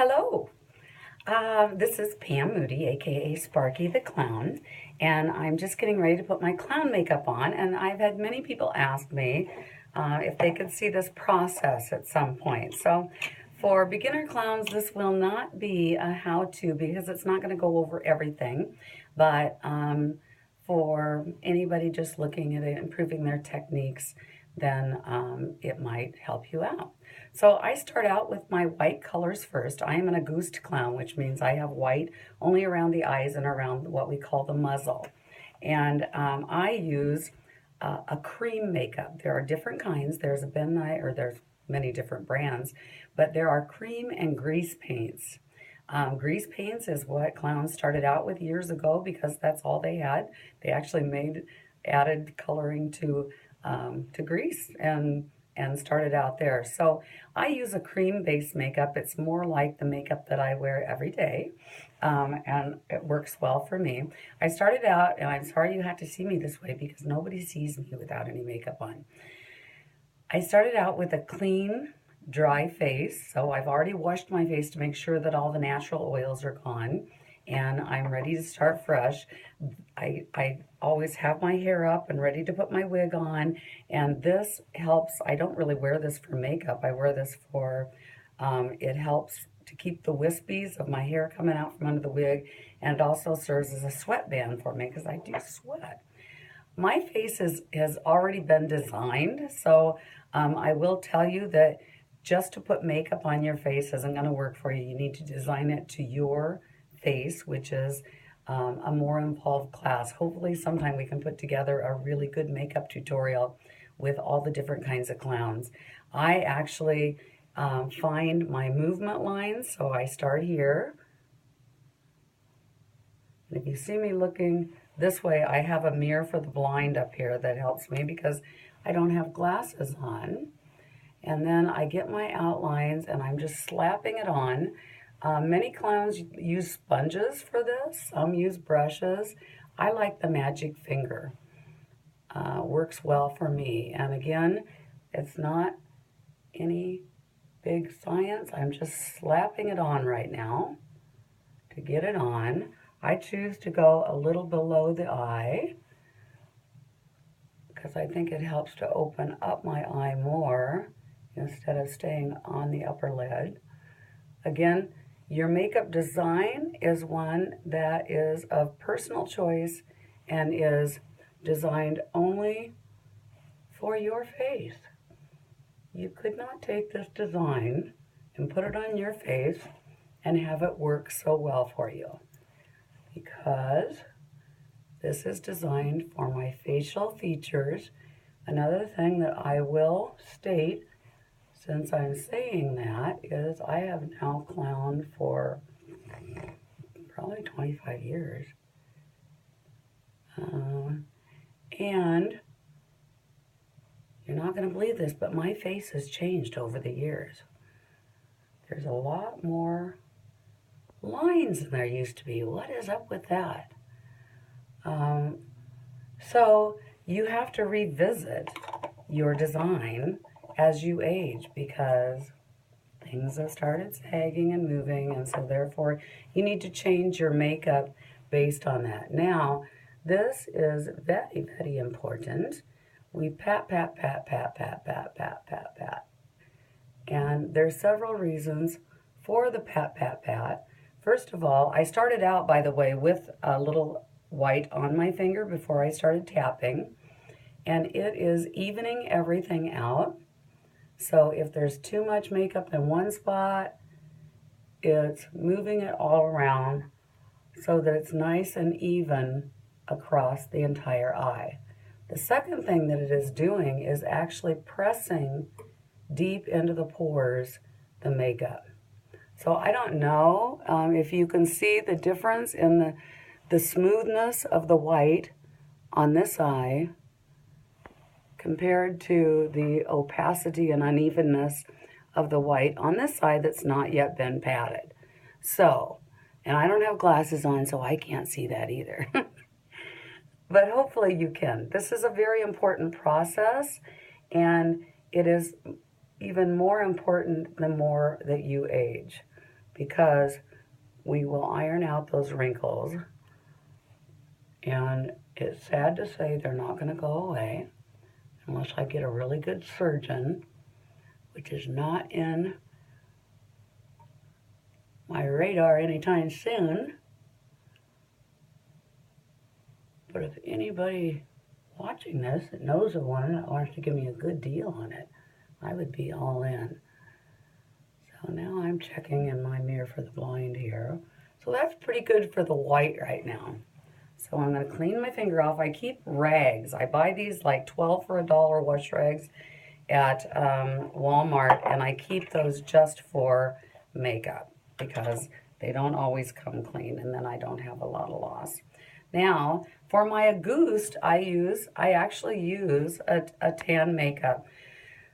Hello, this is Pam Moody, aka Sparky the Clown, and I'm just getting ready to put my clown makeup on. And I've had many people ask me if they could see this process at some point. So, for beginner clowns, this will not be a how-to because it's not going to go over everything, but for anybody just looking at it, improving their techniques, then it might help you out. So I start out with my white colors first. I am an Auguste clown, which means I have white only around the eyes and around what we call the muzzle. And I use a cream makeup. There are different kinds. There's a Ben Nye, or there's many different brands, but there are cream and grease paints. Grease paints is what clowns started out with years ago because that's all they had. They actually added coloring to grease and started out there. So I use a cream-based makeup. It's more like the makeup that I wear every day, and it works well for me. I started out, and I'm sorry you have to see me this way because nobody sees me without any makeup on. I started out with a clean, dry face, so I've already washed my face to make sure that all the natural oils are gone, and I'm ready to start fresh. I always have my hair up and ready to put my wig on, and this helps. I don't really wear this for makeup. I wear this for, it helps to keep the wispies of my hair coming out from under the wig, and it also serves as a sweatband for me because I do sweat. My face has already been designed, so I will tell you that just to put makeup on your face isn't going to work for you. You need to design it to your face, which is a more involved class. Hopefully sometime we can put together a really good makeup tutorial with all the different kinds of clowns. I actually find my movement lines, so I start here. And if you see me looking this way, I have a mirror for the blind up here that helps me because I don't have glasses on. And then I get my outlines and I'm just slapping it on. Many clowns use sponges for this. Some use brushes. I like the magic finger. Works well for me. And again, it's not any big science. I'm just slapping it on right now to get it on. I choose to go a little below the eye because I think it helps to open up my eye more instead of staying on the upper lid. Again, your makeup design is one that is of personal choice and is designed only for your face. You could not take this design and put it on your face and have it work so well for you because this is designed for my facial features. Another thing that I will state, since I'm saying that, is I have now clowned for probably 25 years. And you're not going to believe this, but my face has changed over the years. There's a lot more lines than there used to be. What is up with that? So you have to revisit your design as you age because things have started sagging and moving, and so therefore you need to change your makeup based on that. Now, this is very, very important. We pat, pat, pat, pat, pat, pat, pat, pat, pat. And there's several reasons for the pat, pat, pat. First of all, I started out, by the way, with a little white on my finger before I started tapping, and it is evening everything out. So if there's too much makeup in one spot, it's moving it all around so that it's nice and even across the entire eye. The second thing that it is doing is actually pressing deep into the pores the makeup. So I don't know if you can see the difference in the smoothness of the white on this eye compared to the opacity and unevenness of the white on this side that's not yet been patted. So, and I don't have glasses on, so I can't see that either. But hopefully you can. This is a very important process, and it is even more important the more that you age, because we will iron out those wrinkles. And it's sad to say they're not going to go away unless I get a really good surgeon, which is not in my radar anytime soon. But if anybody watching this that knows of one that wants to give me a good deal on it, I would be all in. So now I'm checking in my mirror for the blind here. So that's pretty good for the white right now. So I'm going to clean my finger off. I keep rags. I buy these like 12 for $1 wash rags at Walmart, and I keep those just for makeup because they don't always come clean, and then I don't have a lot of loss. Now, for my Auguste, I actually use a tan makeup.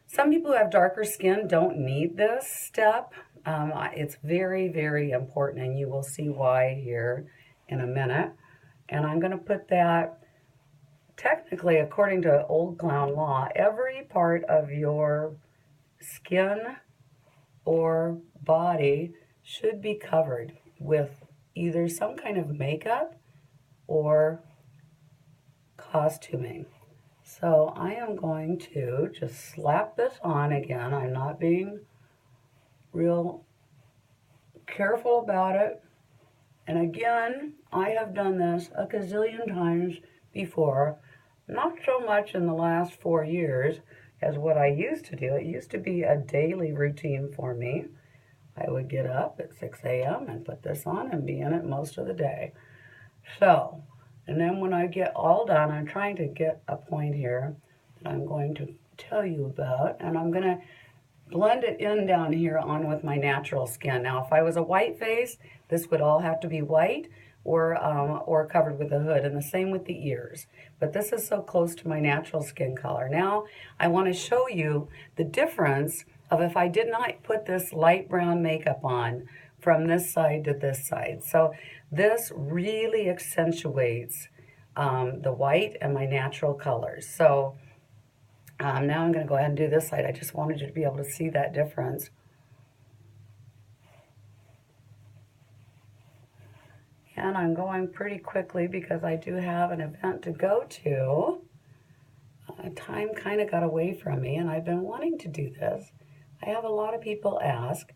Some people who have darker skin don't need this step. It's very, very important, and you will see why here in a minute. And I'm going to put that, technically, according to old clown law, every part of your skin or body should be covered with either some kind of makeup or costuming. So I am going to just slap this on again. I'm not being real careful about it. And again, I have done this a gazillion times before, not so much in the last 4 years as what I used to do. It used to be a daily routine for me. I would get up at 6 a.m. and put this on and be in it most of the day. So, and then when I get all done, I'm trying to get a point here that I'm going to tell you about, and I'm going to blend it in down here on with my natural skin. Now, if I was a white face, this would all have to be white or covered with a hood, and the same with the ears. But this is so close to my natural skin color. Now, I want to show you the difference of if I did not put this light brown makeup on from this side to this side. So this really accentuates the white and my natural colors. So now I'm going to go ahead and do this side. I just wanted you to be able to see that difference. And I'm going pretty quickly because I do have an event to go to. Time kind of got away from me, and I've been wanting to do this. I have a lot of people ask,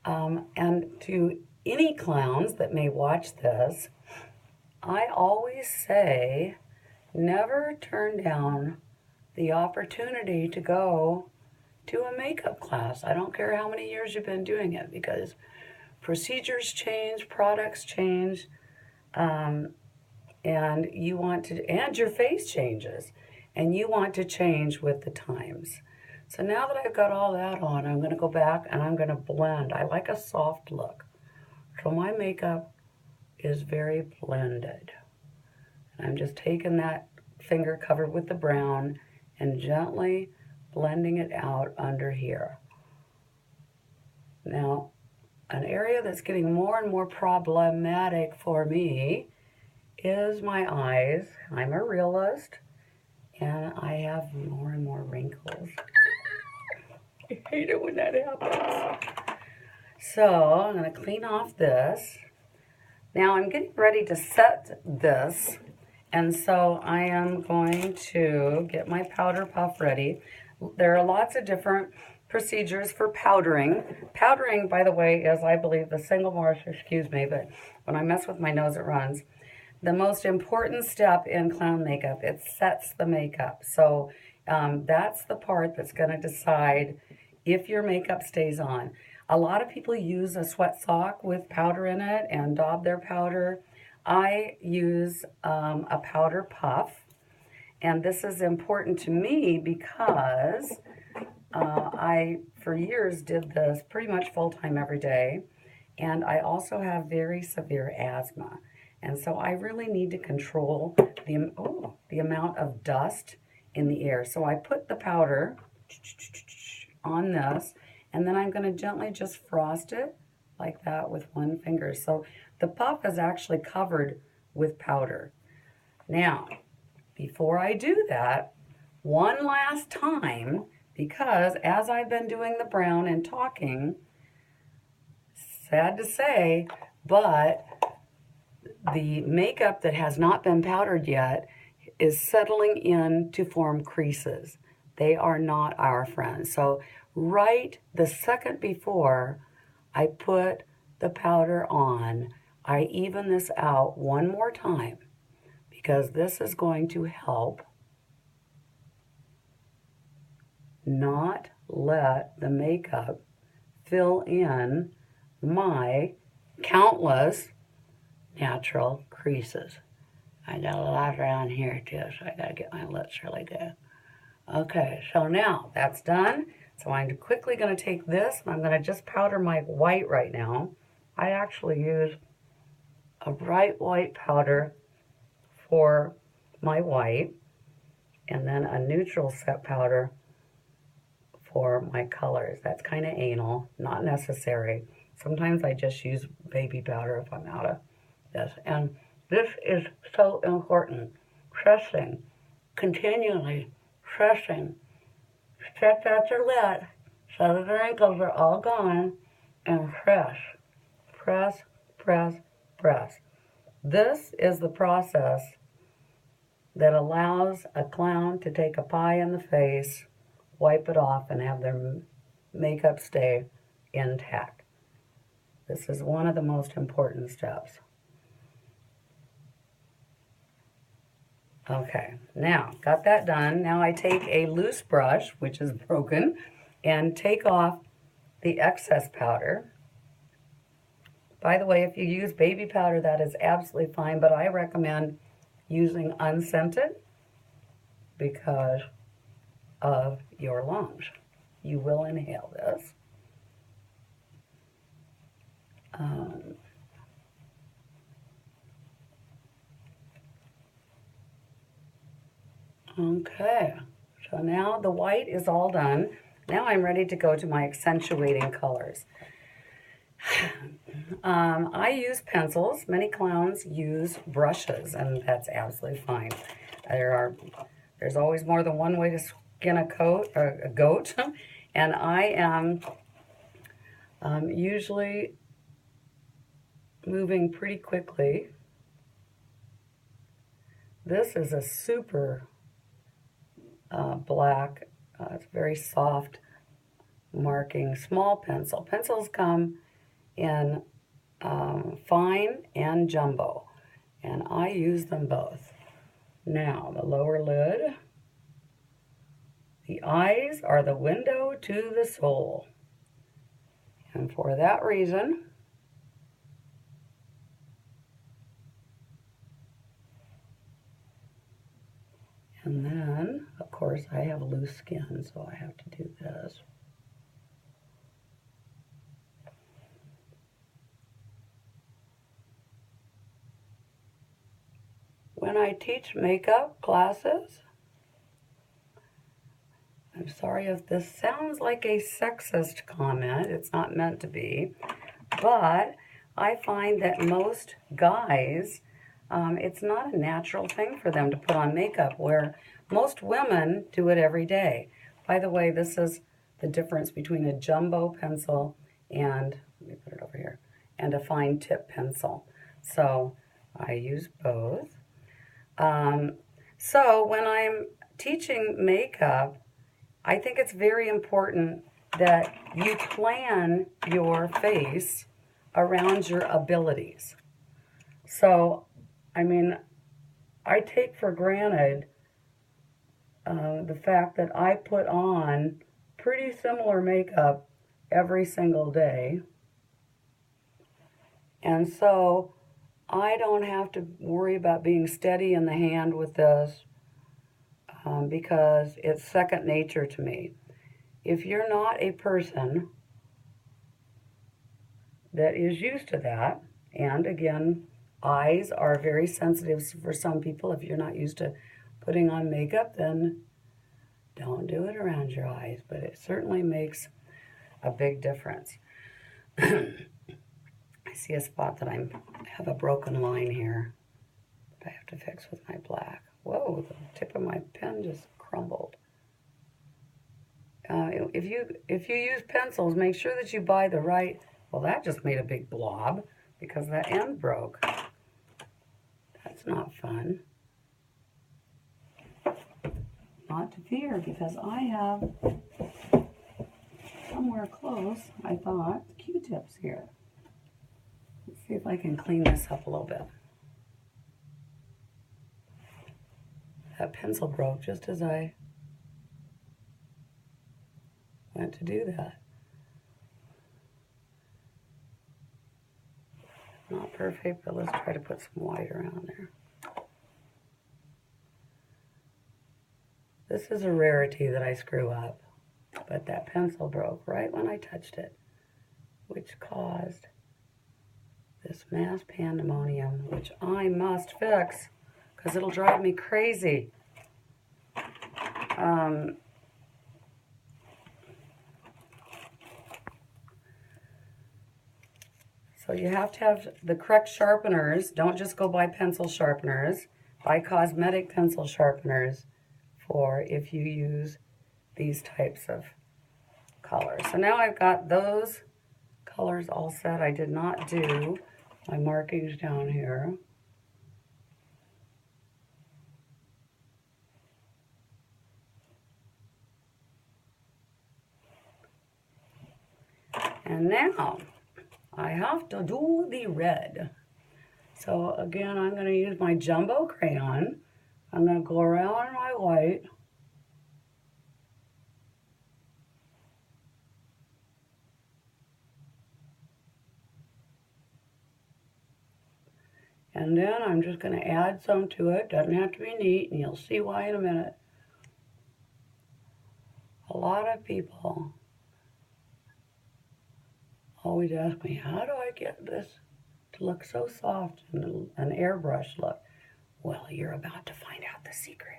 and to any clowns that may watch this, I always say, never turn down the opportunity to go to a makeup class. I don't care how many years you've been doing it, because procedures change, products change, and you want to, and your face changes, and you want to change with the times. So now that I've got all that on, I'm going to go back and I'm going to blend. I like a soft look. So my makeup is very blended. And I'm just taking that finger covered with the brown and gently blending it out under here. Now, an area that's getting more and more problematic for me is my eyes. I'm a realist, and I have more and more wrinkles. I hate it when that happens. So I'm going to clean off this. Now I'm getting ready to set this, and so I am going to get my powder puff ready. There are lots of different procedures for powdering. Powdering, by the way, is, I believe, the single most, excuse me, but when I mess with my nose, it runs. The most important step in clown makeup, it sets the makeup. So that's the part that's going to decide if your makeup stays on. A lot of people use a sweat sock with powder in it and daub their powder. I use a powder puff, and this is important to me because I, for years, did this pretty much full-time every day, and I also have very severe asthma. And so I really need to control the amount of dust in the air. So I put the powder on this, and then I'm going to gently just frost it like that with one finger. So the puff is actually covered with powder. Now, before I do that, one last time, because as I've been doing the brown and talking, sad to say, but the makeup that has not been powdered yet is settling in to form creases. They are not our friends. So right the second before I put the powder on, I even this out one more time because this is going to help not let the makeup fill in my countless natural creases. I got a lot around here too, so I gotta get my lips really good. Okay, so now that's done. So I'm quickly gonna take this and I'm gonna just powder my white right now. I actually use a bright white powder for my white and then a neutral set powder for my colors. That's kind of anal, not necessary. Sometimes I just use baby powder if I'm out of this. And this is so important. Pressing, continually pressing. Stretch out your lid so that the wrinkles are all gone and press, press, press, press. This is the process that allows a clown to take a pie in the face, wipe it off, and have their makeup stay intact. This is one of the most important steps. Okay, now got that done. Now I take a loose brush, which is broken, and take off the excess powder. By the way, if you use baby powder, that is absolutely fine, but I recommend using unscented because of your lungs. You will inhale this. Okay, so now the white is all done. Now I'm ready to go to my accentuating colors. I use pencils. Many clowns use brushes, and that's absolutely fine. There's always more than one way to skin a goat, and I am usually moving pretty quickly. This is a super black, it's very soft marking, small pencil. Pencils come in fine and jumbo, and I use them both. Now, the lower lid. The eyes are the window to the soul. And for that reason, and then, of course, I have loose skin, so I have to do this. When I teach makeup classes, I'm sorry if this sounds like a sexist comment, it's not meant to be, but I find that most guys, it's not a natural thing for them to put on makeup, where most women do it every day. By the way, this is the difference between a jumbo pencil and, let me put it over here, and a fine tip pencil. So I use both. So when I'm teaching makeup, I think it's very important that you plan your face around your abilities. So, I mean, I take for granted the fact that I put on pretty similar makeup every single day. And so I don't have to worry about being steady in the hand with this because it's second nature to me. If you're not a person that is used to that, and again, eyes are very sensitive for some people. If you're not used to putting on makeup, then don't do it around your eyes, but it certainly makes a big difference. I see a spot that I have a broken line here that I have to fix with my black. Whoa, the tip of my pen just crumbled. If you use pencils, make sure that you buy the right Well, that just made a big blob because that end broke. That's not fun. Not to fear, because I have somewhere close, I thought, Q-tips here. Let's see if I can clean this up a little bit. That pencil broke just as I went to do that. Not perfect, but let's try to put some white around there. This is a rarity that I screw up, but that pencil broke right when I touched it, which caused this mass pandemonium, which I must fix because it'll drive me crazy. So you have to have the correct sharpeners. Don't just go buy pencil sharpeners. Buy cosmetic pencil sharpeners for if you use these types of colors. So now I've got those colors all set. I did not do my markings down here. And now I have to do the red. So again, I'm going to use my jumbo crayon. I'm going to go around my white. And then I'm just going to add some to it. Doesn't have to be neat, and you'll see why in a minute. A lot of people always ask me, how do I get this to look so soft and an airbrush look? Well, you're about to find out the secret.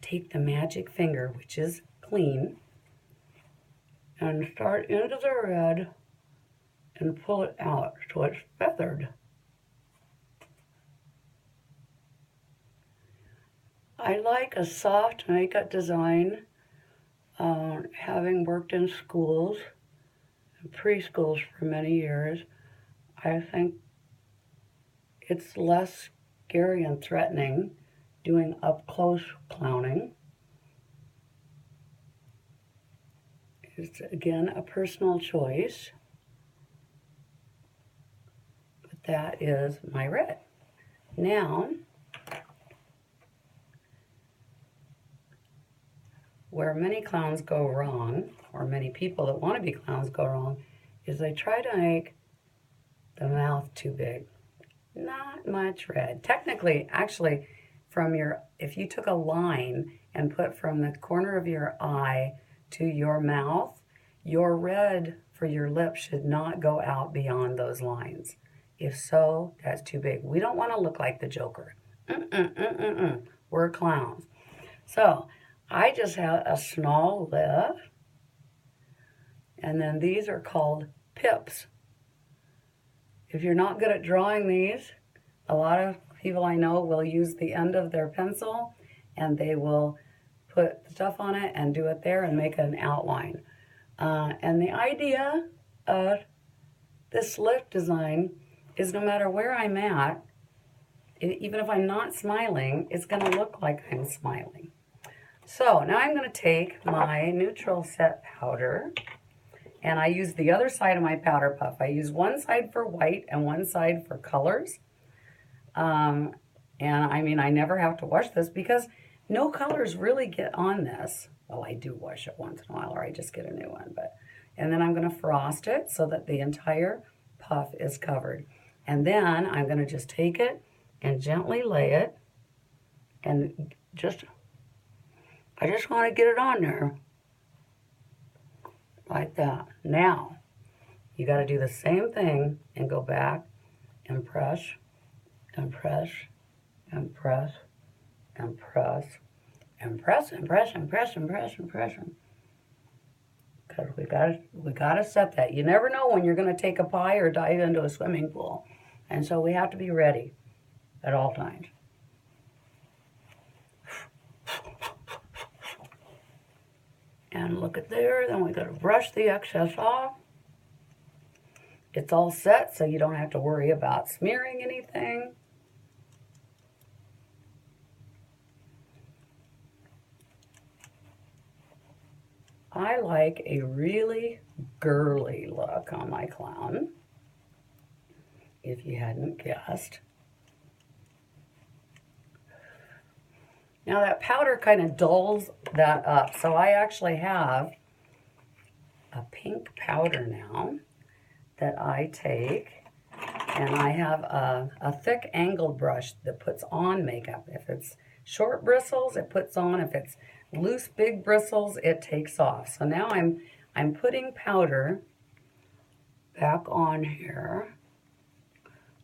Take the magic finger, which is clean, and start into the red and pull it out so it's feathered. I like a soft makeup design, having worked in schools, preschools for many years. I think it's less scary and threatening doing up-close clowning. It's, again, a personal choice, but that is my red. Now, where many clowns go wrong, or many people that want to be clowns go wrong, is they try to make the mouth too big. Not much red. Technically, actually, if you took a line and put from the corner of your eye to your mouth, your red for your lips should not go out beyond those lines. If so, that's too big. We don't want to look like the Joker. We're clowns. So, I just have a small lip, and then these are called pips. If you're not good at drawing these, a lot of people I know will use the end of their pencil and they will put stuff on it and do it there and make an outline. And the idea of this lip design is no matter where I'm at, even if I'm not smiling, it's going to look like I'm smiling. So now I'm going to take my neutral set powder, and I use the other side of my powder puff. I use one side for white and one side for colors. And I mean, I never have to wash this because no colors really get on this. Well, I do wash it once in a while, or I just get a new one. And then I'm going to frost it so that the entire puff is covered. And then I'm going to just take it and gently lay it, and I just want to get it on there. Like that. Now, you got to do the same thing and go back and press, and press, and press, and press, and press, and press, and press, and press, and press. Because we gotta set that. You never know when you're going to take a pie or dive into a swimming pool. And so we have to be ready at all times. And look at there, then we got to brush the excess off. it's all set, so you don't have to worry about smearing anything. I like a really girly look on my clown, if you hadn't guessed. Now that powder kind of dulls that up, so I actually have a pink powder now that I take, and I have a thick angled brush that puts on makeup. If it's short bristles, it puts on. If it's loose big bristles, it takes off. So now I'm putting powder back on here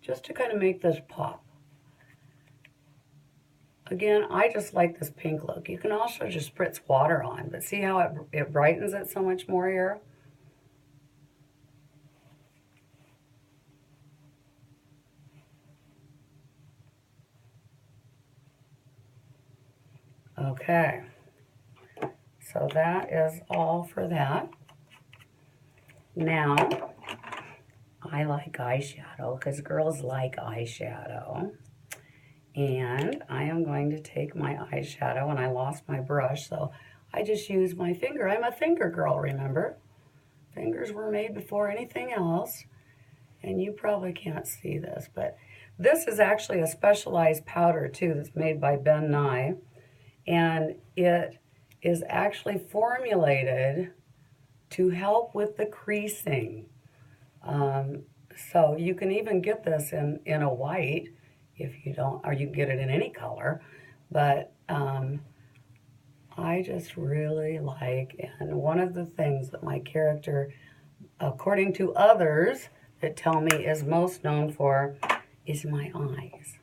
just to kind of make this pop. Again, I just like this pink look. You can also just spritz water on, but see how it brightens it so much more here? Okay, so that is all for that. Now, I like eyeshadow because girls like eyeshadow. And I am going to take my eyeshadow, and I lost my brush, so I just use my finger. I'm a finger girl, remember? Fingers were made before anything else. And you probably can't see this, but this is actually a specialized powder, too, that's made by Ben Nye. And it is actually formulated to help with the creasing. So you can even get this in a white if you don't, or you can get it in any color. But I just really like, and one of the things that my character, according to others that tell me is most known for, is my eyes.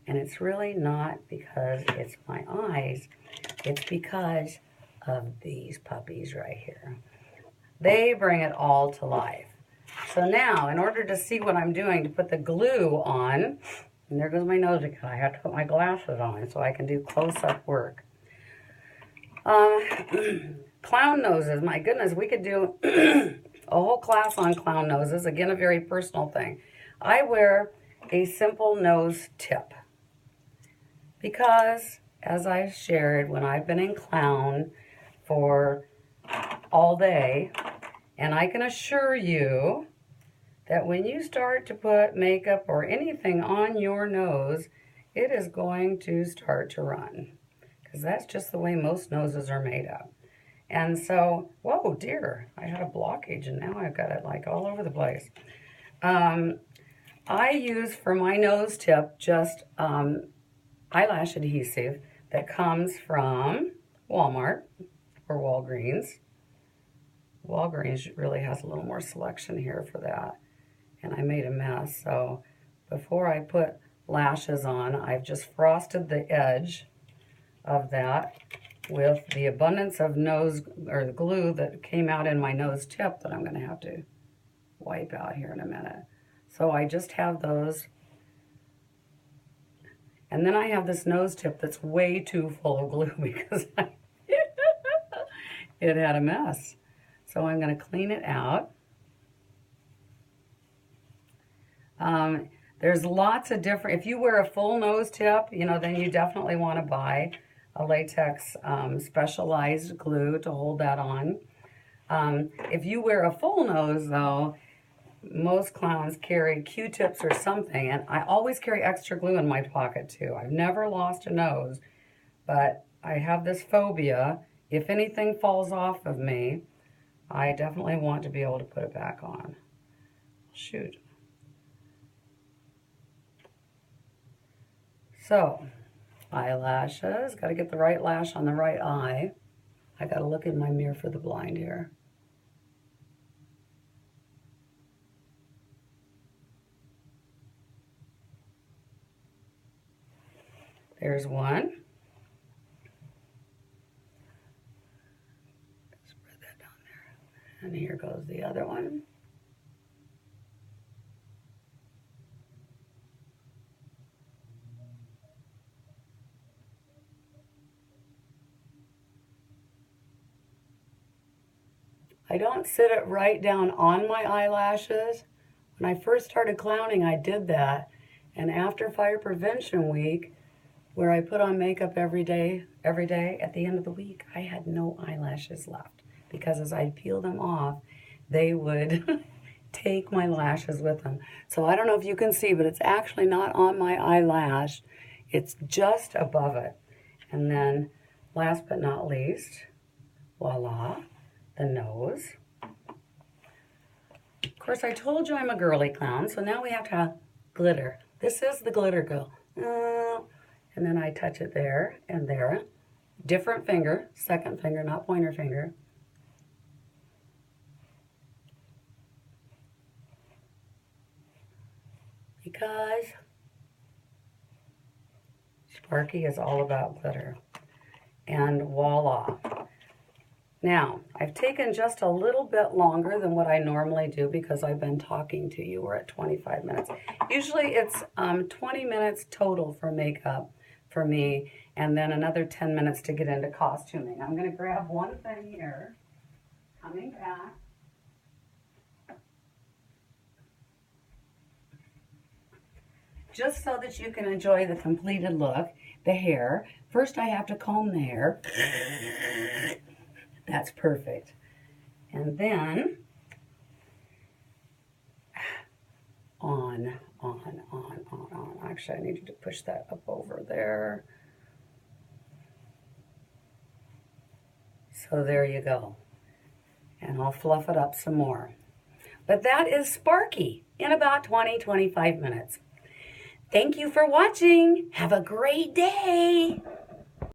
And it's really not because it's my eyes, it's because of these puppies right here. They bring it all to life. So now, in order to see what I'm doing to put the glue on, and there goes my nose again, I have to put my glasses on so I can do close-up work. Clown noses, my goodness, we could do a whole class on clown noses. Again, a very personal thing. I wear a simple nose tip because, as I've shared, when I've been in clown for all day, and I can assure you that when you start to put makeup or anything on your nose, it is going to start to run, because that's just the way most noses are made up. And so, whoa, dear, I had a blockage and now I've got it like all over the place. I use for my nose tip just eyelash adhesive that comes from Walmart or Walgreens. Walgreens really has a little more selection here for that. And I made a mess, so before I put lashes on, I've just frosted the edge of that with the abundance of nose or the glue that came out in my nose tip that I'm going to have to wipe out here in a minute. So I just have those. And then I have this nose tip that's way too full of glue because it had a mess. So I'm going to clean it out. There's lots of different, if you wear a full nose tip, you know, then you definitely want to buy a latex specialized glue to hold that on. If you wear a full nose, though, most clowns carry Q-tips or something, and I always carry extra glue in my pocket, too. I've never lost a nose, but I have this phobia. If anything falls off of me, I definitely want to be able to put it back on. Shoot. So, eyelashes. Got to get the right lash on the right eye. I got to look in my mirror for the blind here. There's one. Spread that down there. And here goes the other one. I don't sit it right down on my eyelashes. When I first started clowning, I did that. And after Fire Prevention Week, where I put on makeup every day, at the end of the week, I had no eyelashes left. Because as I peel them off, they would take my lashes with them. So I don't know if you can see, but it's actually not on my eyelash. It's just above it. And then, last but not least, voila, the nose. Of course, I told you I'm a girly clown, so now we have to have glitter. This is the glitter go. And then I touch it there and there. Different finger, second finger, not pointer finger. Because Sparky is all about glitter. And voila. Now, I've taken just a little bit longer than what I normally do because I've been talking to you. We're at 25 minutes. Usually it's 20 minutes total for makeup for me, and then another 10 minutes to get into costuming. I'm going to grab one thing here. Coming back. Just so that you can enjoy the completed look, the hair. First I have to comb the hair. That's perfect. And then on. Actually, I need you to push that up over there. So there you go. And I'll fluff it up some more. But that is Sparky in about 20-25 minutes. Thank you for watching. Have a great day.